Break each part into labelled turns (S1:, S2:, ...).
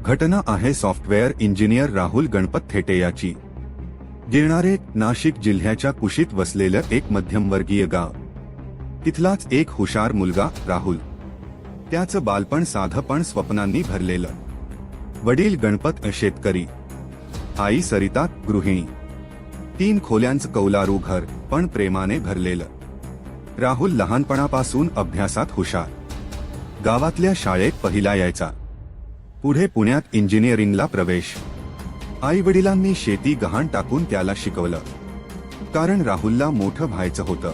S1: घटना आहे software engineer Rahul Ganpat Thete याची. गिरणारे नाशिक जिल्ह्याच्या कुशीत वसलेलं एक मध्यमवर्गीय गाव. तिथलाच एक हुशार मुलगा राहुल. त्याचं बालपण साधं पण स्वप्नांनी भरलेलं. वडील गणपत शेतकरी, आई सरिता गृहिणी. 3 खोल्यांचं कौलारू घर, पण प्रेमाने भरलेलं. राहुल लहानपणापासून अभ्यासात हुशार. गावातल्या शाळेत पहिला यायचा. पुढे पुण्यात इंजिनिअरिंगला प्रवेश. आई वडिलांनी शेती गहाण टाकून त्याला शिकवलं, कारण राहुलला मोठं व्हायचं होतं.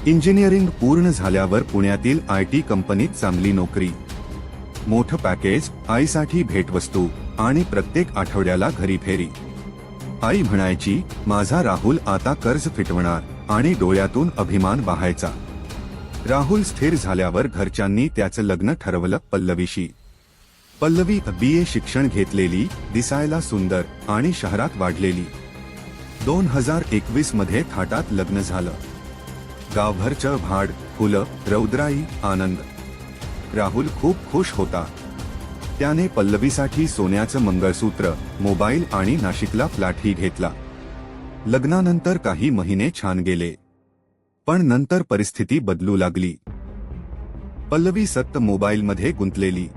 S1: इंजिनिअरिंग पूर्ण झाल्यावर पुण्यातील IT कंपनीत चांगली नोकरी, मोठं पॅकेज, आईसाठी भेटवस्तू आणि प्रत्येक आठवड्याला घरी फेरी. आई म्हणायची, माझा राहुल आता कर्ज फिटवणार, आणि डोळ्यातून अभिमान वाहायचा. राहुल स्थिर झाल्यावर घरच्यांनी त्याचं लग्न ठरवलं पल्लवीशी. पल्लवी BA शिक्षण घेतलेली, दिसायला सुंदर आणि शहरात वाढलेली. 2021 मध्ये थाटात लग्न झालं. गावभरचं भाड, फुलं, रौद्राई, आनंद. राहुल खूप खुश होता. त्याने पल्लवीसाठी सोन्याचं मंगळसूत्र, मोबाईल आणि नाशिकला फ्लॅटही घेतला. लग्नानंतर काही महिने छान गेले, पण नंतर परिस्थिती बदलू लागली. पल्लवी सतत मोबाईलमध्ये गुंतलेली.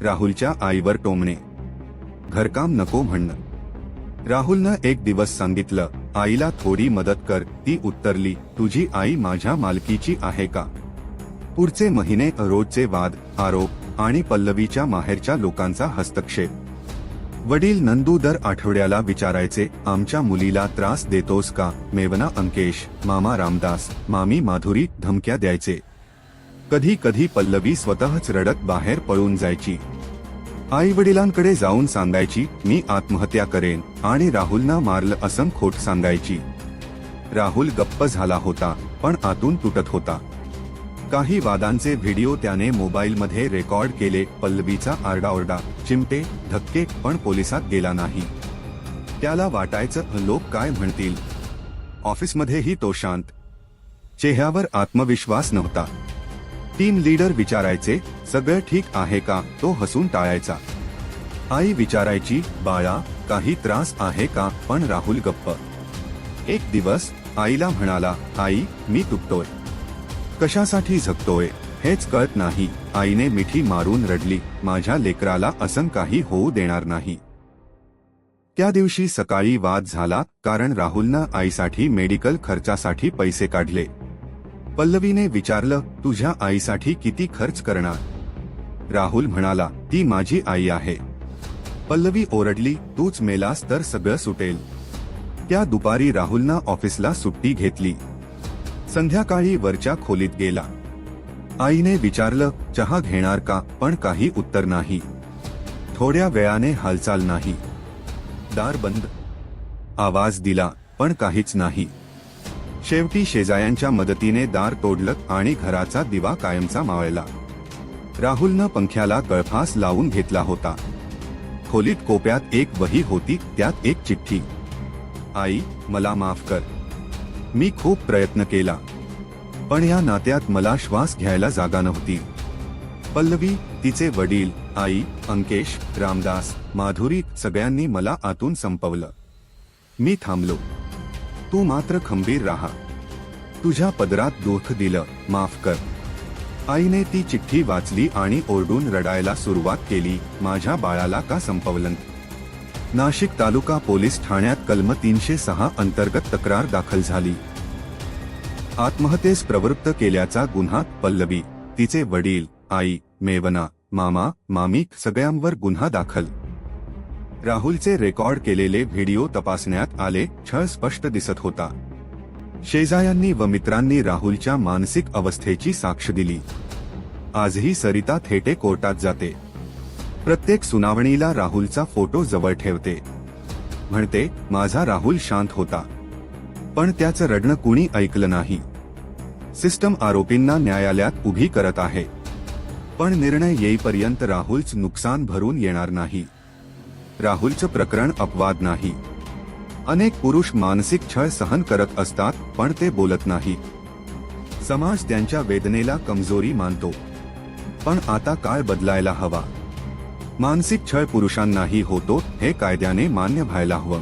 S1: राहुलच्या आईवर टोमणे, घरकाम नको म्हणणं. राहुलनं एक दिवस सांगितलं, आईला थोडी मदत कर. ती उत्तरली, तुझी आई माझ्या मालकीची आहे का? पुढचे महिने रोजचे वाद, आरोप आणि पल्लवीच्या माहेरच्या लोकांचा हस्तक्षेप. वडील नंदू दर आठवड्याला विचारायचे, आमच्या मुलीला त्रास देतोस का? मेवना अंकेश, मामा रामदास, मामी माधुरी धमक्या द्यायचे. कधी कधी पल्लवी स्वतःच रडत बाहेर पळून जायची. आई वडिलांकडे जाऊन सांगायची, मी आत्महत्या करेन, आणि राहुलनं मारलं असं खोट सांगायची. राहुल गप्प झाला होता, पण आतून तुटत होता. काही वादांचे व्हिडिओ त्याने मोबाईलमध्ये रेकॉर्ड केले. पल्लवीचा आरडाओरडा, चिमटे, धक्के, पण पोलिसात गेला नाही. त्याला वाटायचं, लोक काय म्हणतील. ऑफिसमध्येही तो शांत, चेहऱ्यावर आत्मविश्वास नव्हता. टीम लीडर विचारायचे, सगळं ठीक आहे का? तो हसून टाळायचा. आई विचारायची, बाळा काही त्रास आहे का? पण राहुल गप्प. एक दिवस आईला म्हणाला, आई मी तुटतोय, कशासाठी झगतोय हेच कळत नाही. आईने मिठी मारून रडली, माझ्या लेकराला असं काही होऊ देणार नाही. त्या दिवशी सकाळी वाद झाला, कारण राहुलनं आईसाठी मेडिकल खर्चासाठी पैसे काढले. पल्लवीने विचारलं, तुझ्या आईसाठी किती खर्च करणार? राहुल म्हणाला, ती माझी आई आहे. पल्लवी ओरडली, तूच मेलास तर सगळं सुटेल. त्या दुपारी राहुलनं ऑफिसला सुट्टी घेतली. संध्याकाळी वरच्या खोलीत गेला. आईने विचारलं, चहा घेणार का? पण काही उत्तर नाही. थोड्या वेळाने हालचाल नाही. दार बंद. आवाज दिला, पण काहीच नाही. शेवटी शेजाऱ्यांच्या मदतीने दार तोडलं आणि घराचा दिवा कायमचा मावळला. राहुलनं पंख्याला गळफास लावून घेतला होता. खोलीत कोपऱ्यात एक वही होती, त्यात एक चिठ्ठी. आई मला माफ कर, मी खूप प्रयत्न केला, पण या नात्यात मला श्वास घ्यायला जागा नव्हती. पल्लवी, तिचे वडील, आई, अंकेश, रामदास, माधुरी सगळ्यांनी मला आतून संपवलं. मी थांबलो, तू मात्र खंबीर राहा. तुझ्या पदरात दुःख दिलं, माफ कर. आईने ती चिठ्ठी वाचली आणि ओरडून रडायला सुरुवात केली, माझ्या बाळाला का संपवलं? नाशिक तालुका पोलीस ठाण्यात कलम 306 अंतर्गत तक्रार दाखल झाली. आत्महत्येस प्रवृत्त केल्याचा गुन्हा. पल्लवी, तिचे वडील, आई, मेवना, मामा, मामी सगळ्यांवर गुन्हा दाखल. राहुलचे रेकॉर्ड केलेले व्हिडिओ तपासण्यात आले, छळ स्पष्ट दिसत होता. शेजाऱ्यांनी व मित्रांनी राहुलच्या मानसिक अवस्थेची साक्ष दिली. आजही सरिता थेटे कोर्टात जाते. प्रत्येक सुनावणीला राहुलचा फोटो जवळ ठेवते. म्हणते, माझा राहुल शांत होता, पण त्याचं रडणं कुणी ऐकलं नाही. सिस्टम आरोपींना न्यायालयात उभी करत आहे, पण निर्णय येईपर्यंत राहुलचं नुकसान भरून येणार नाही. राहुलचं प्रकरण अपवाद नाही. अनेक पुरुष मानसिक छळ सहन करत असतात, पण ते बोलत नाही. समाज त्यांच्या वेदनेला कमजोरी मानतो. पण आता काळ बदलायला हवा. मानसिक छळ पुरुषांनाही होतो हे कायद्याने मान्य व्हायला हवं.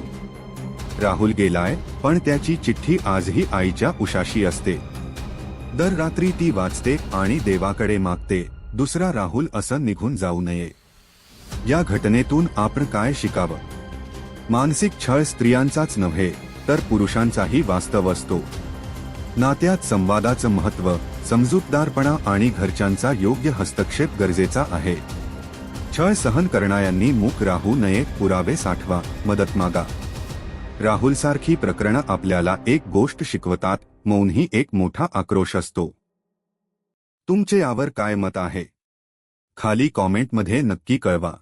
S1: राहुल गेलाय, पण त्याची चिठ्ठी आजही आईच्या उशाशी असते. दर रात्री ती वाचते आणि देवाकडे मागते, दुसरा राहुल असं निघून जाऊ नये. या घटनेतून आपण काय शिकावं? मानसिक छळ स्त्रियांचाच नव्हे तर पुरुषांचाही वास्तव असतो. नात्यात संवादाचं महत्त्व, समजूतदारपणा आणि घरच्यांचा योग्य हस्तक्षेप गरजेचा आहे. छळ सहन करणाऱ्यांनी मूक राहू नये, पुरावे साठवा, मदत मागा. राहुलसारखी प्रकरणं आपल्याला एक गोष्ट शिकवतात, मौन ही एक मोठा आक्रोश असतो. तुमचे यावर काय मत आहे? खाली कॉमेंटमध्ये नक्की कळवा.